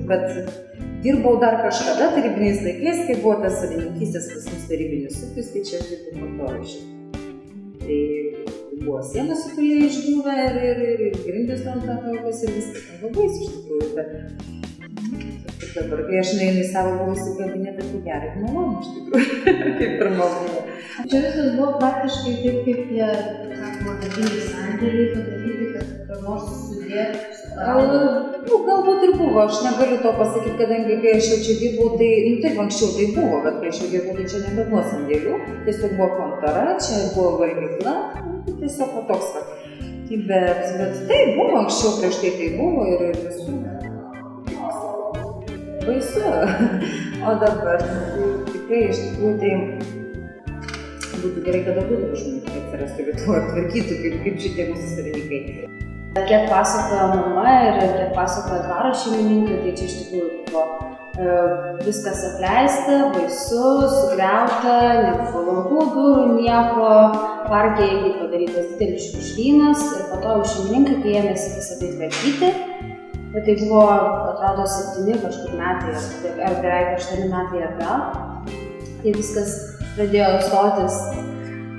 bet dirbau dar kažkada tarybiniais laikais, kai buvo tas savininkystės pas mus tarybinis ūkis, tai čia dirbau kontoriškai. Tai buvo sienos sukulė išgriuvę ir grindys ant tokios ir viskas. Labai iš tikrųjų, bet dabar, kai aš nueinu į savo buvusį kabinetą, tai gerai ir malonu iš tikrųjų, kaip ir malonu. Čia viskas buvo praktiškai taip, kaip tie, sakoma, darbiniai sandėliai padaryti, kad ką nors sudėti. Galbūt ir buvo, aš negaliu to pasakyti, kadangi kai aš jau čia dirbau, tai, taip anksčiau tai buvo, bet kai aš jau dirbau, tai čia nebebuvo sandėlių, tiesiog buvo kontora, čia buvo valgykla, tiesiog toks va. Bet tai buvo, anksčiau prieš tai buvo ir visų. Baisu. O dabar, tikrai iš tikrųjų tai būtų gerai, kad daugiau žmonių atsirastų Lietuvoje ir tvarkytų, kaip šitie mūsų savininkai. Kiek pasakojo mama ir kiek pasakojo dvaro šeimininkai, tai čia iš tikrųjų buvo viskas apleista, baisu, sugriauta, nebuvo langų, durų, nieko, parke irgi padarytas didelis šiukšlynas ir po to šeimininkai, kai ėmėsi visą tai tvarkyti, bet tai buvo, atrodo, 7 kažkur metai ar beveik 8 metai atgal, tai viskas pradėjo stotis.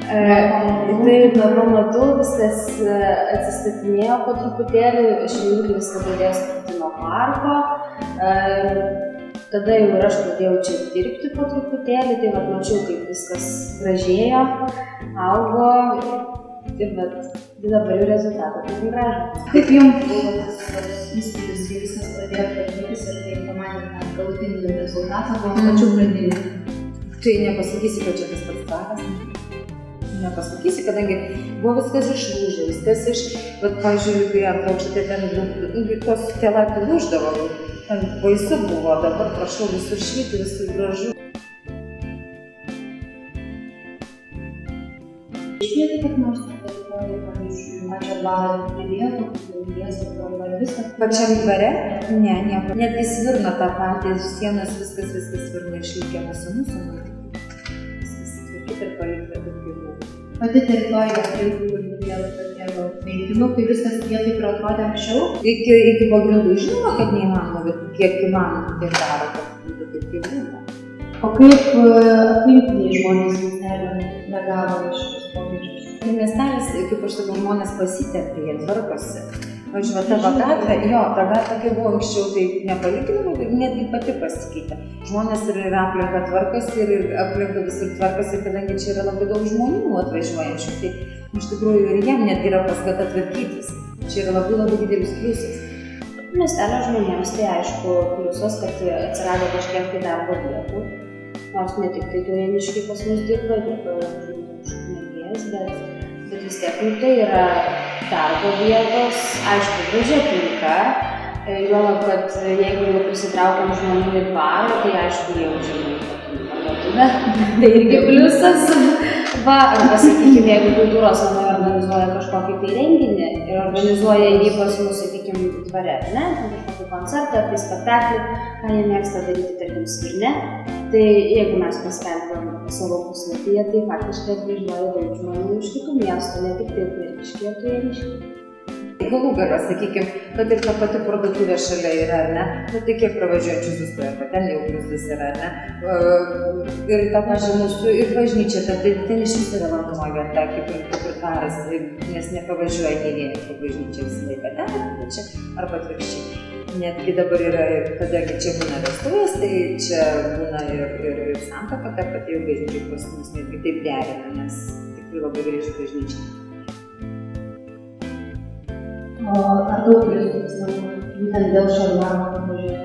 Taip, nuo pamatų viskas atsistatinėjo po truputėlį, šeimininkai viską pradėjo statyti nuo parko. Tada jau ir aš pradėjau čia dirbti po truputėlį, tai mačiau, kaip viskas gražėjo, augo ir dabar jau rezultatą tai gražu. Kaip jums buvo tas įspūdis, kai viskas pradėjo tvarkytis ir kai pamatėte galutinį rezultatą, buvo pačių pradėjimų? Tai nepasakysi, kad čia tas pats dvaras. Nepasakysi, kadangi buvo viskas išlūžę, viskas bet, pavyzdžiui, kai ant aukštė ten tos tie laiptai lūždavo, ten baisu buvo, dabar prašau visur švyti, visur gražu. Išmėti kaip nors teritoriją, pavyzdžiui, pačią dvarą pridėtų, ar viską? Pačiam dvare? Ne, nieko. Netgi svirna tą patį, sienos viskas svirna išlikė mūsų nusimuoti. Ir palikta kaip buvo. Pati teritorija aplinkui vėl tokie veikimų, kai viskas jie taip atrodė anksčiau? Iki pagrindų žinoma, kad neįmanoma, bet kiek įmanoma tai daro, kad būtų taip kaip buvo. O kaip aplinkiniai žmonės miestelio reagavo iš šios pokyčius? Miestelis, kaip aš sakau, žmonės pasitempė, jie tvarkosi. Pavyzdžiui, ta gatvė, ta gatvė, kai buvo anksčiau, tai nepalikinama, netgi pati pasikeitė. Žmonės ir aplinka tvarkosi, ir aplinka visur tvarkosi, kadangi čia yra labai daug žmonių atvažiuojančių. Tai iš tikrųjų ir jiem netgi yra paskata tvarkytis. Čia yra labai didelis pliusas. Miestelio žmonėms tai aišku pliusas, kad atsirado kažkiek tai darbo vietų. Nors ne tik tai Turėniškiai pas mus dirba šukmėlės, bet vis tiek tai yra darbo vietos, aišku, graži aplinka. Juolab, kad jeigu jau prisitraukiam žmonių į dvarą, tai aišku, jie užima parduotuvę. Tai irgi pliusas. Arba, sakykime, jeigu kultūros namai organizuoja kažkokį tai renginį ir organizuoja jį pas mus, sakykime, dvare, ne? Kažkokį koncertą, tai spektaklį, ką jie mėgsta daryti, tarkim, Svirne. Tai jeigu mes paskelbėm savo puslapyje, tai faktiškai atvažiuoja daug žmonių iš kitų miestų, ne tik tai Turėniškiai, o Turėniškiai. Galų gale, sakykime, kad ir ta pati parduotuvė šalia yra, ne? Bet tai kiek pravažiuojančių sustoja, kad ten jau pliusas yra, ne? Ir tą pačią mūsų ir bažnyčia, ten iš vis yra lankoma vieta, kaip ir karas, nes nepavažiuoja nei vieni po bažnyčią visą laiką ten, arba atvirkščiai. Netgi dabar yra, kadangi čia būna vestuvės, tai čia būna ir santuoka, kad jau bažnyčiai pas mus netgi taip derina, nes tikrai labai graži bažnyčia. O ar daug turistų apsilankė būtent dėl šio dvaro atvažiuoja?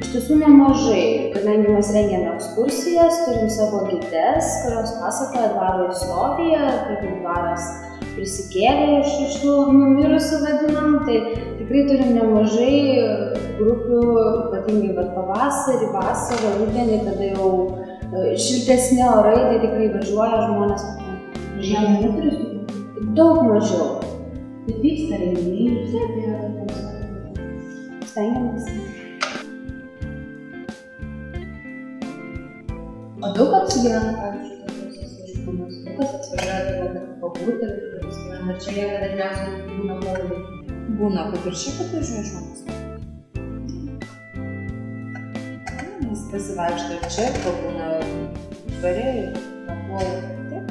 Iš tiesų nemažai, kadangi mes rengiame ekskursijas, turim savo gides, kurios pasakoja dvaro istoriją, kaip dvaras prisikėlė iš tų numirusių vadinam, tai tikrai turim nemažai grupių, ypatingai pavasarį, vasarą, rudenį, kada jau šiltesni orai, tai tikrai važiuoja žmonės. Žemė turistų? Daug mažiau. Bet vyksta renginiai, stengiamės. O daug apsigyvena, pavyzdžiui, tokiuose žmonės? Daug kas atvažiuoja pabūti ir apsigyvena. Čia jie dažniausiai būna pobūdį. Būna, kad ir šiaip atvažiuoja žmonės. pasivaikšto čia, pabūna dvarė, nakvoja.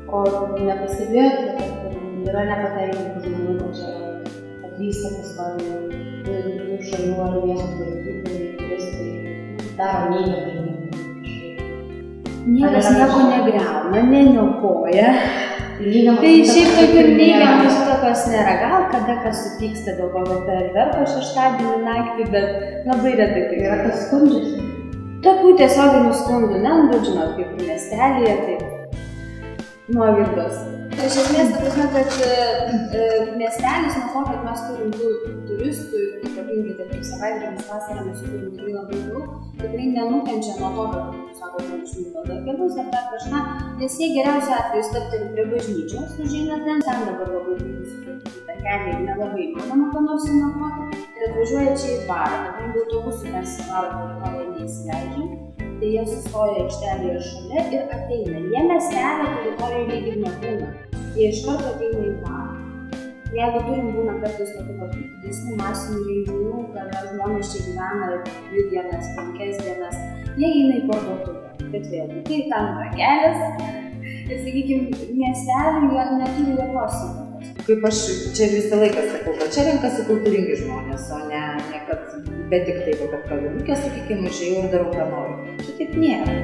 O nepastebėjote, kad yra nepatenkintų žmonių, kad čia atvyksta pastoviai iš šalių ar miestų lankytojai, turistai, daro neigiamą. Niekas nieko negriauna, neniokoja. Tai šiaip tokių neigiamos įtakos nėra. Gal kada kas supyksta dėl to, kad fejerverko šeštadienį naktį, bet labai retai tai Yra kas skundžiasi. tokių tiesioginių skundų nendu, žinot, kaip miestelėje, tai nuo virdos. Iš esmės, ta prasme, kad miestelis nuo to, kad mes turim tų turistų, ypatingai tarkim savaitgaliais vasarą mes jų turim tikrai labai daug, tikrai nenukenčia nuo to, kad, sako, išmūdo kelius ar dar kažką, nes jie geriausiu atveju stabteli prie bažnyčios, užeina ten dabar labai sutvarkyti tą kelią ir nelabai įmanoma ką nors įnakuoti, ir atvažiuoja čia į barą, kadangi autobusų mes į baro teritoriją neįsileidžiam, tai jie sustoja aikštelėje šalia ir ateina. Jie miestelio teritorijoje lyg ir nebūna. Jie iš karto ateina į barą. Jeigu turim būna kartais tokių didesnių masinių renginių, kada žmonės čia gyvena 2 dienas, 5 dienas, jie eina į parduotuvę. Bet vėlgi, tai tam yra kelias. Ir sakykime, miestelį jie neturi jokios įtakos. Kaip aš čia visą laiką sakau, kad čia renkasi kultūringi žmonės, o ne kad bet tik taip, kad kavinukė, sakykime, išėjau ir darau, ką noriu. Čia taip nėra.